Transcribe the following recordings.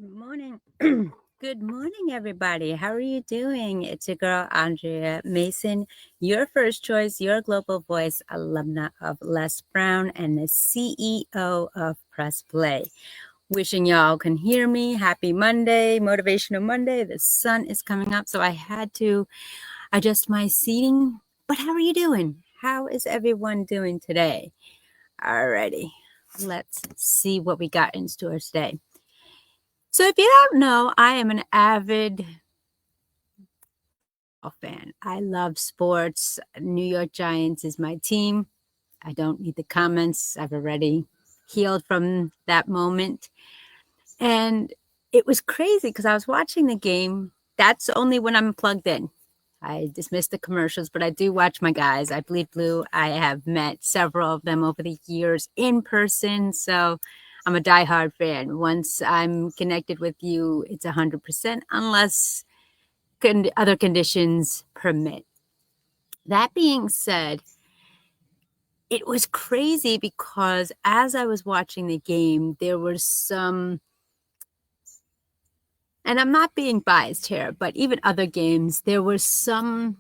Good morning. Good morning, everybody. How are you doing? It's your girl, Andrea Mason, your first choice, your global voice, alumna of Les Brown, and the CEO of Press Play. Wishing y'all can hear me. Happy Monday, Motivational Monday. The sun is coming up, so I had to adjust my seating. But how are you doing? How is everyone doing today? Alrighty, let's see what we got in store today. So if you don't know, I am an avid fan. I love sports. New York Giants is my team. I don't need the comments. I've already healed from that moment. And it was crazy because I was watching the game. That's only when I'm plugged in. I dismiss the commercials, but I do watch my guys. I bleed blue. I have met several of them over the years in person. So I'm a diehard fan. Once I'm connected with you, it's 100%, unless other conditions permit. That being said, it was crazy because as I was watching the game, there were some, and I'm not being biased here, but even other games, there were some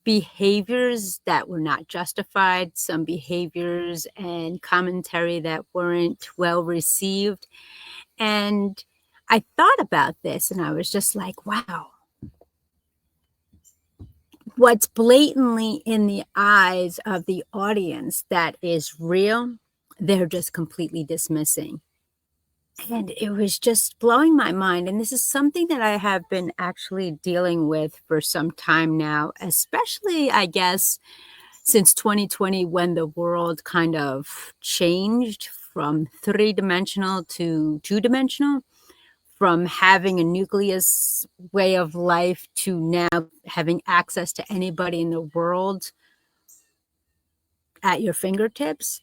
behaviors that were not justified, some behaviors and commentary that weren't well received. And I thought about this and I was just like, wow, what's blatantly in the eyes of the audience that is real, they're just completely dismissing. And it was just blowing my mind. And this is something that I have been actually dealing with for some time now, especially, I guess, since 2020, when the world kind of changed from three-dimensional to two-dimensional, from having a nucleus way of life to now having access to anybody in the world at your fingertips.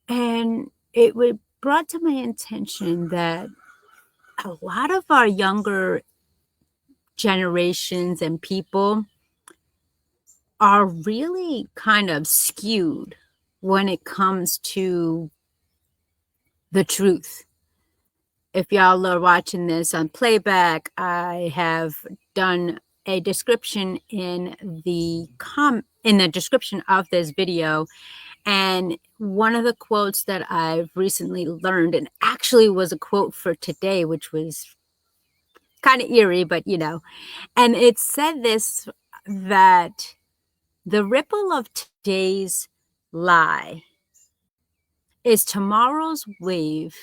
And it would brought to my attention that a lot of our younger generations and people are really kind of skewed when it comes to the truth. If y'all are watching this on playback, I have done a description in the description of this video. And one of the quotes that I've recently learned, and actually was a quote for today, which was kind of eerie, but and it said this, that the ripple of today's lie is tomorrow's wave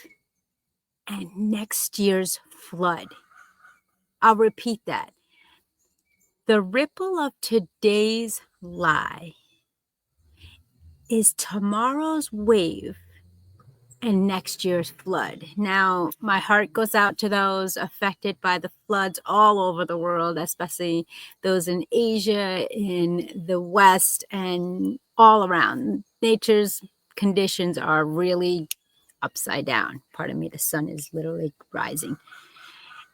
and next year's flood. I'll repeat that. The ripple of today's lie is tomorrow's wave and next year's flood. Now, my heart goes out to those affected by the floods all over the world, especially those in Asia, in the West, and all around. Nature's conditions are really upside down. Pardon me, the sun is literally rising.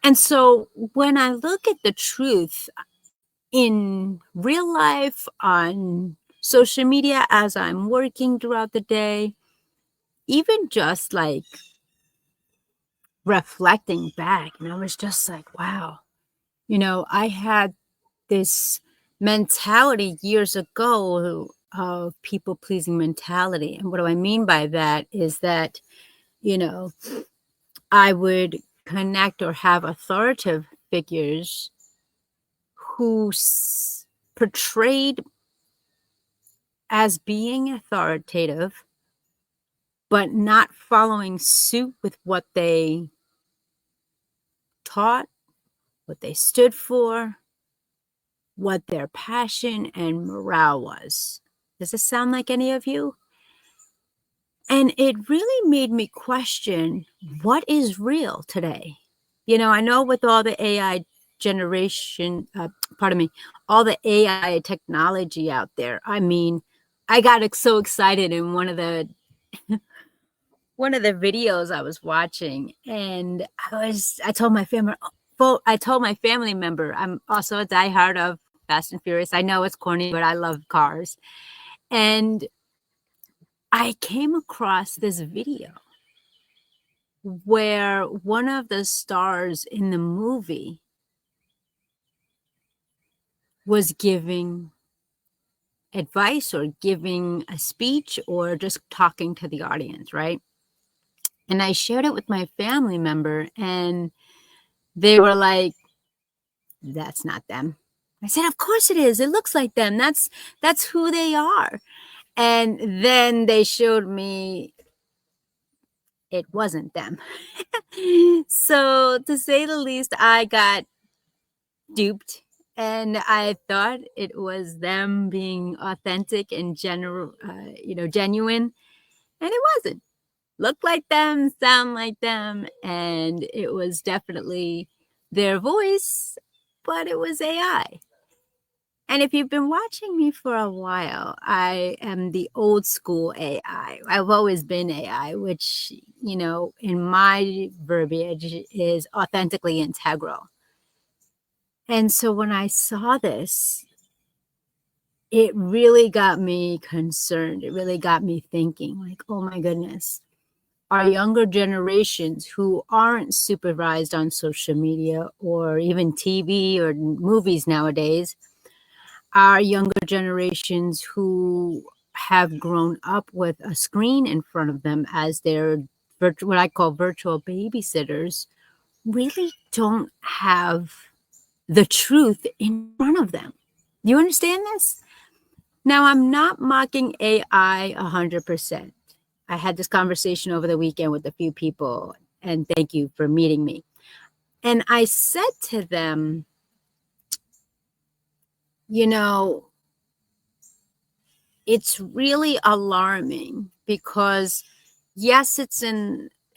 And so when I look at the truth in real life, on social media, as I'm working throughout the day, even just like reflecting back, and I was just like, wow, I had this mentality years ago of people pleasing mentality. And what do I mean by that is that, I would connect or have authoritative figures who portrayed as being authoritative, but not following suit with what they taught, what they stood for, what their passion and morale was. Does this sound like any of you? And it really made me question, what is real today? I know with all the AI generation, all the AI technology out there, I mean, I got so excited in one of the videos I was watching, and I told my family member, I'm also a diehard of Fast and Furious. I know it's corny, but I love cars. And I came across this video where one of the stars in the movie was giving advice or giving a speech or just talking to the audience, right? And I shared it with my family member, and they were like, "That's not them." I said, "Of course it is. It looks like them. That's who they are." And then they showed me it wasn't them. So, to say the least, I got duped, and I thought it was them being authentic and genuine, and it wasn't. Looked like them, sound like them, and it was definitely their voice, but it was AI. And if you've been watching me for a while, I am the old school AI. I've always been AI, which, in my verbiage is authentically integral. And so when I saw this, it really got me concerned. It really got me thinking, like, oh my goodness, our younger generations who aren't supervised on social media or even TV or movies nowadays, our younger generations who have grown up with a screen in front of them as their what I call virtual babysitters, really don't have the truth in front of them. Do you understand this? Now, I'm not mocking AI 100%. I had this conversation over the weekend with a few people, and thank you for meeting me. And I said to them, it's really alarming because, yes,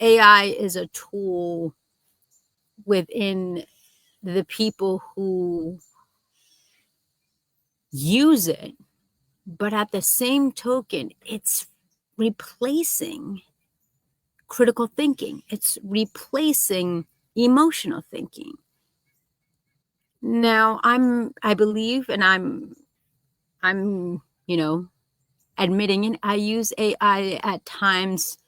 AI is a tool within the people who use it, but at the same token, it's replacing critical thinking. It's replacing emotional thinking. Now, I believe, and I'm, admitting it, I use AI at times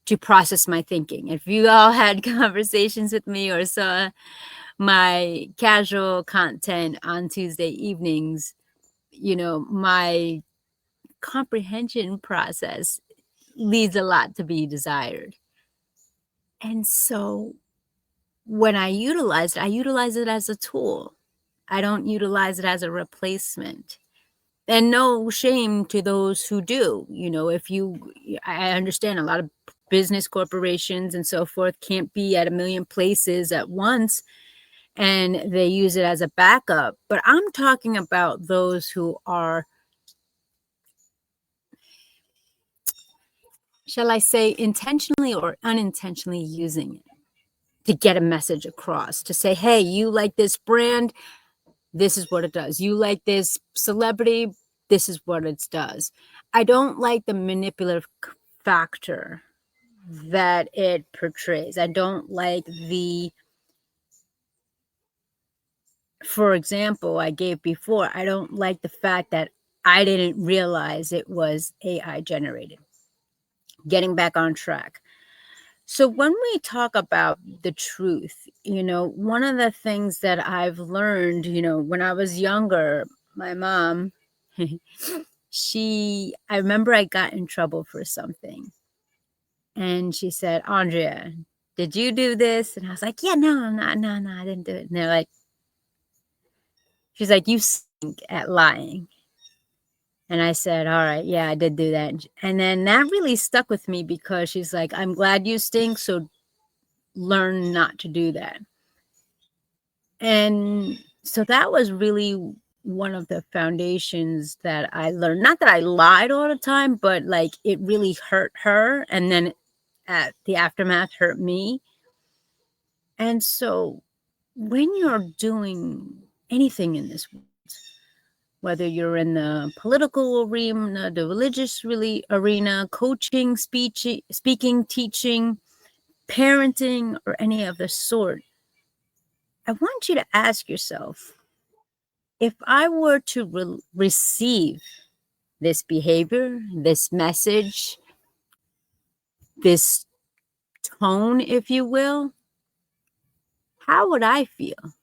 to process my thinking. If you all had conversations with me or saw my casual content on Tuesday evenings, my comprehension process leaves a lot to be desired. And so when I utilize it as a tool. I don't utilize it as a replacement. And no shame to those who do. I understand a lot of business corporations and so forth can't be at a million places at once and they use it as a backup. But I'm talking about those who are, shall I say, intentionally or unintentionally using it to get a message across, to say, hey, you like this brand, this is what it does. You like this celebrity, this is what it does. I don't like the manipulative factor that it portrays. I don't like for example, I gave before, I don't like the fact that I didn't realize it was AI generated. Getting back on track. So when we talk about the truth, one of the things that I've learned, when I was younger, my mom, I remember I got in trouble for something. And she said, Andrea, did you do this? And I was like, yeah, no, no, I didn't do it. And they're like, she's like, you stink at lying. And I said, all right, yeah, I did do that. And then that really stuck with me because she's like, I'm glad you stink, so learn not to do that. And so that was really one of the foundations that I learned. Not that I lied all the time, but like it really hurt her. And then at the aftermath hurt me. And so when you're doing anything in this world, whether you're in the political arena, the religious arena, coaching, speaking, teaching, parenting, or any of the sort, I want you to ask yourself, if I were to receive this behavior, this message, this tone, if you will, how would I feel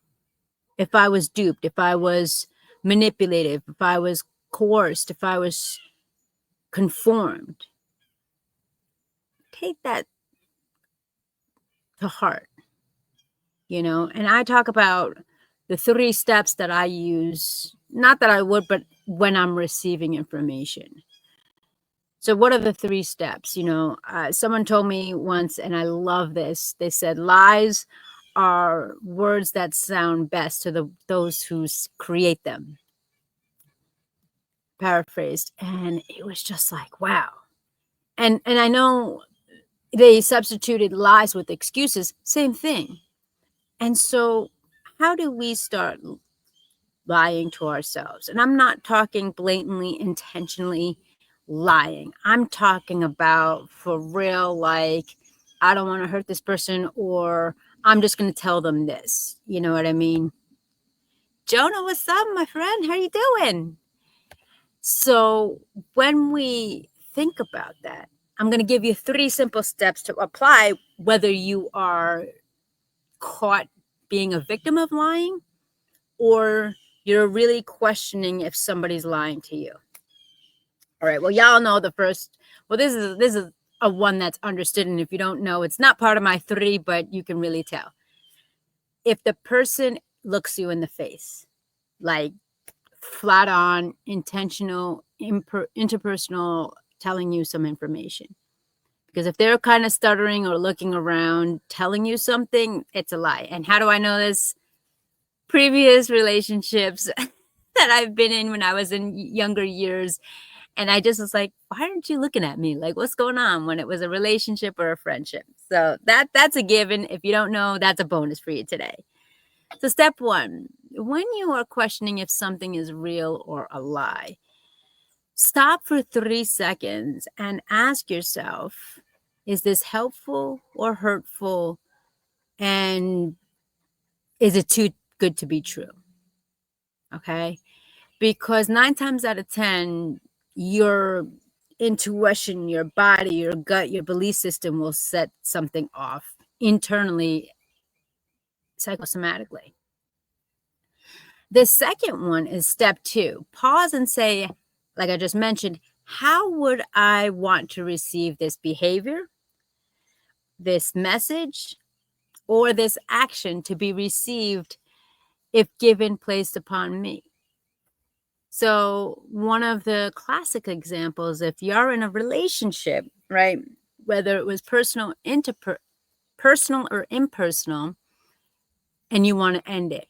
if I was duped, if I was manipulated, if I was coerced, if I was conformed? Take that to heart, and I talk about the 3 steps that I use, not that I would, but when I'm receiving information. So what are the 3 steps? Someone told me once, and I love this. They said lies are words that sound best to those who create them. Paraphrased. And it was just like, wow. And I know they substituted lies with excuses. Same thing. And so how do we start lying to ourselves? And I'm not talking blatantly, intentionally lying. I'm talking about for real, like, I don't want to hurt this person, or I'm just going to tell them this. You know what I mean? Jonah, what's up, my friend? How you doing? So when we think about that, I'm going to give you 3 simple steps to apply, whether you are caught being a victim of lying or you're really questioning if somebody's lying to you. All right. Well, y'all know the first. Well, this is a one that's understood, and if you don't know, it's not part of my 3, but you can really tell. If the person looks you in the face, like flat on, intentional, interpersonal, telling you some information. Because if they're kind of stuttering or looking around, telling you something, it's a lie. And how do I know this? Previous relationships that I've been in when I was in younger years. And I just was like, why aren't you looking at me? Like, what's going on, when it was a relationship or a friendship? So that's a given. If you don't know, that's a bonus for you today. So step 1, when you are questioning if something is real or a lie, stop for 3 seconds and ask yourself, is this helpful or hurtful? And is it too good to be true? Okay. Because 9 times out of 10, your intuition, your body, your gut, your belief system will set something off internally, psychosomatically. The second one is step 2. Pause and say, like I just mentioned, how would I want to receive this behavior, this message, or this action to be received if given placed upon me? So one of the classic examples, if you're in a relationship, right, whether it was personal or impersonal, and you want to end it,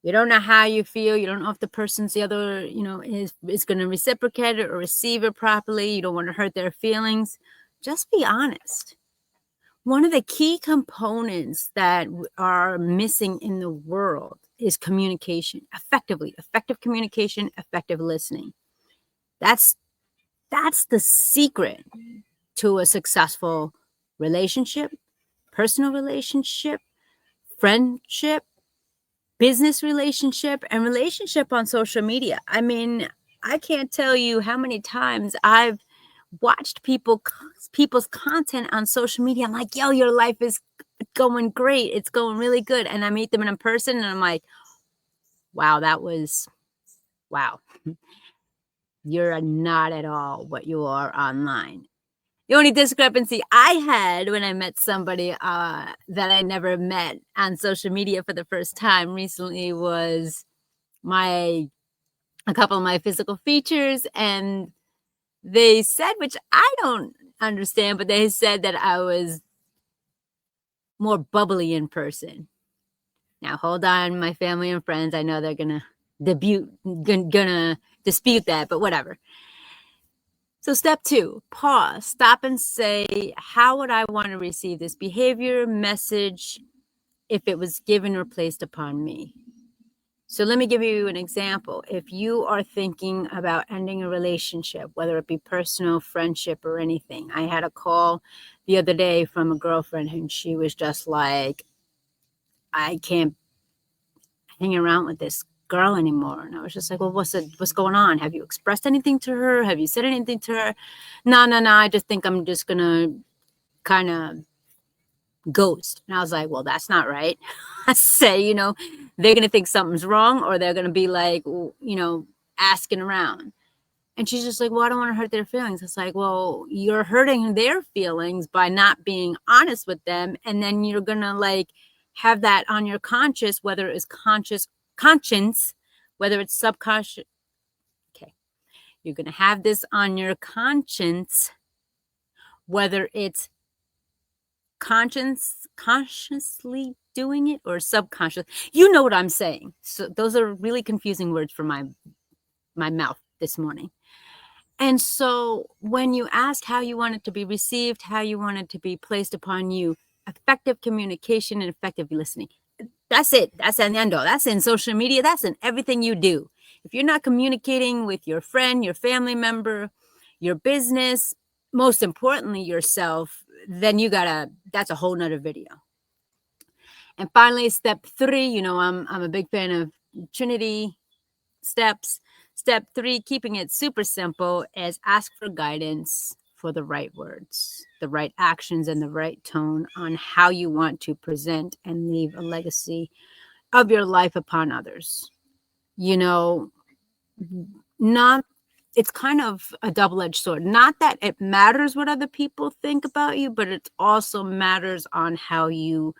you don't know how you feel, you don't know if the person's the other, is going to reciprocate it or receive it properly, you don't want to hurt their feelings, just be honest. One of the key components that are missing in the world is communication, effective communication, effective listening. That's the secret to a successful relationship, personal relationship, friendship, business relationship, and relationship on social media. I mean, I can't tell you how many times I've watched people's content on social media. I'm like, yo, your life is going great. It's going really good. And I meet them in person and I'm like, wow, wow. You're not at all what you are online. The only discrepancy I had when I met somebody that I never met on social media for the first time recently was a couple of my physical features, and they said, which I don't understand, but they said that I was more bubbly in person. Now, hold on, my family and friends. I know they're gonna dispute that, but whatever. So step 2, pause, stop and say, how would I want to receive this behavior, message, if it was given or placed upon me? So let me give you an example. If you are thinking about ending a relationship, whether it be personal, friendship, or anything. I had a call the other day from a girlfriend and she was just like, I can't hang around with this girl anymore. And I was just like, well, what's going on? Have you expressed anything to her? Have you said anything to her? No. I just think I'm just going to kind of ghost. And I was like, well, that's not right. I say, they're going to think something's wrong, or they're going to be like, asking around. And she's just like, well, I don't want to hurt their feelings. It's like, well, you're hurting their feelings by not being honest with them. And then you're going to like have that on your conscience, whether it's conscience, whether it's subconscious. Okay. You're going to have this on your conscience, whether it's consciously doing it or subconscious. You know what I'm saying. So those are really confusing words for my mouth this morning. And so when you ask how you want it to be received, how you want it to be placed upon you, effective communication and effective listening. That's it. That's an end all. That's in social media. That's in everything you do. If you're not communicating with your friend, your family member, your business, most importantly, yourself, then that's a whole nother video. And finally, step 3, I'm a big fan of Trinity steps. Step 3, keeping it super simple, is ask for guidance for the right words, the right actions, and the right tone on how you want to present and leave a legacy of your life upon others. It's kind of a double-edged sword. Not that it matters what other people think about you, but it also matters on how you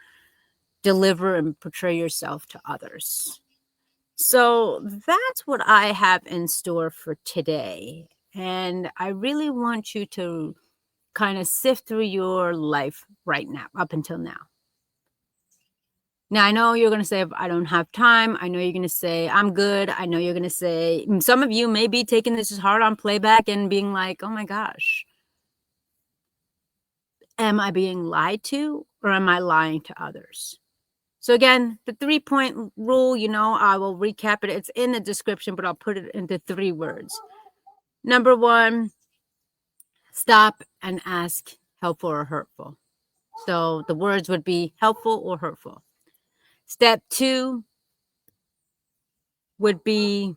deliver and portray yourself to others. So that's what I have in store for today. And I really want you to kind of sift through your life right now, up until now. Now, I know you're going to say, I don't have time. I know you're going to say, I'm good. I know you're going to say, some of you may be taking this as hard on playback and being like, oh my gosh, am I being lied to, or am I lying to others? So again, the 3-point rule, I will recap it. It's in the description, but I'll put it into 3 words. Number 1, stop and ask helpful or hurtful. So the words would be helpful or hurtful. Step 2 would be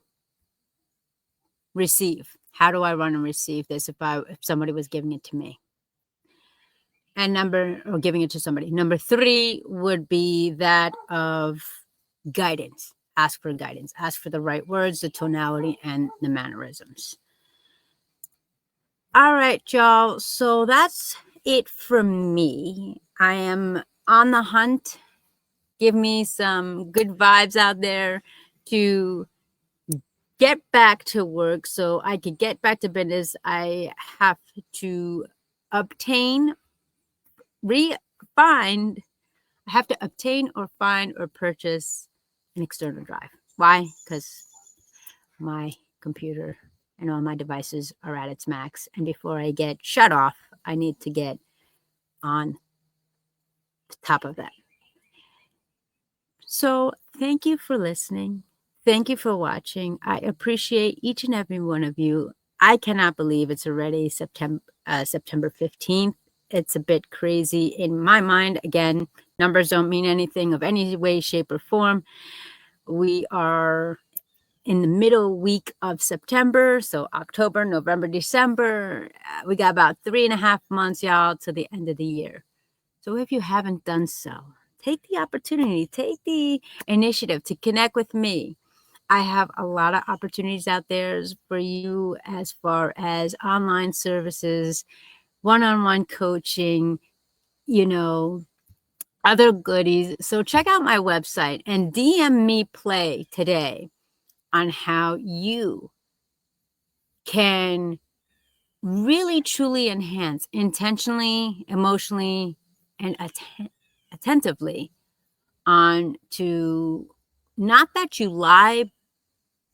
receive. How do I run and receive this if somebody was giving it to me? Or giving it to somebody. Number 3 would be that of guidance. Ask for guidance. Ask for the right words, the tonality, and the mannerisms. All right, y'all. So that's it from me. I am on the hunt. Give me some good vibes out there to get back to work so I could get back to business. I have to obtain or find or purchase an external drive. Why? Because my computer and all my devices are at its max. And before I get shut off, I need to get on top of that. So thank you for listening. Thank you for watching. I appreciate each and every one of you. I cannot believe it's already September 15th. It's a bit crazy in my mind. Again, numbers don't mean anything of any way, shape, or form. We are in the middle week of September. So October, November, December. We got about 3.5 months, y'all, to the end of the year. So if you haven't done so, take the opportunity, take the initiative to connect with me. I have a lot of opportunities out there for you as far as online services, one-on-one coaching, other goodies. So check out my website and DM me play today on how you can really truly enhance intentionally, emotionally, and attentively on to not that you lie,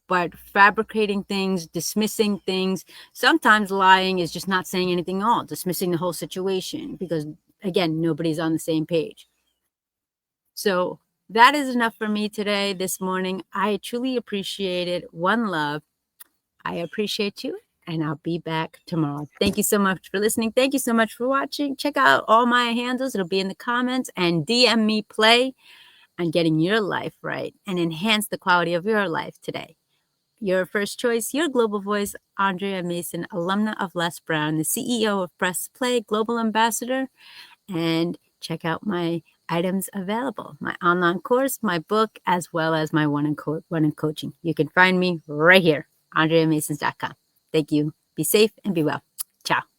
but fabricating things, dismissing things. Sometimes lying is just not saying anything at all, dismissing the whole situation because, again, nobody's on the same page. So that is enough for me today, this morning. I truly appreciate it. One love. I appreciate you, and I'll be back tomorrow. Thank you so much for listening. Thank you so much for watching. Check out all my handles. It'll be in the comments, and DM me play on getting your life right and enhance the quality of your life today. Your first choice, your global voice, Andrea Mason, alumna of Les Brown, the CEO of Press Play, global ambassador, and check out my items available, my online course, my book, as well as my one-on-one coaching. You can find me right here, AndreaMasons.com. Thank you. Be safe and be well. Ciao.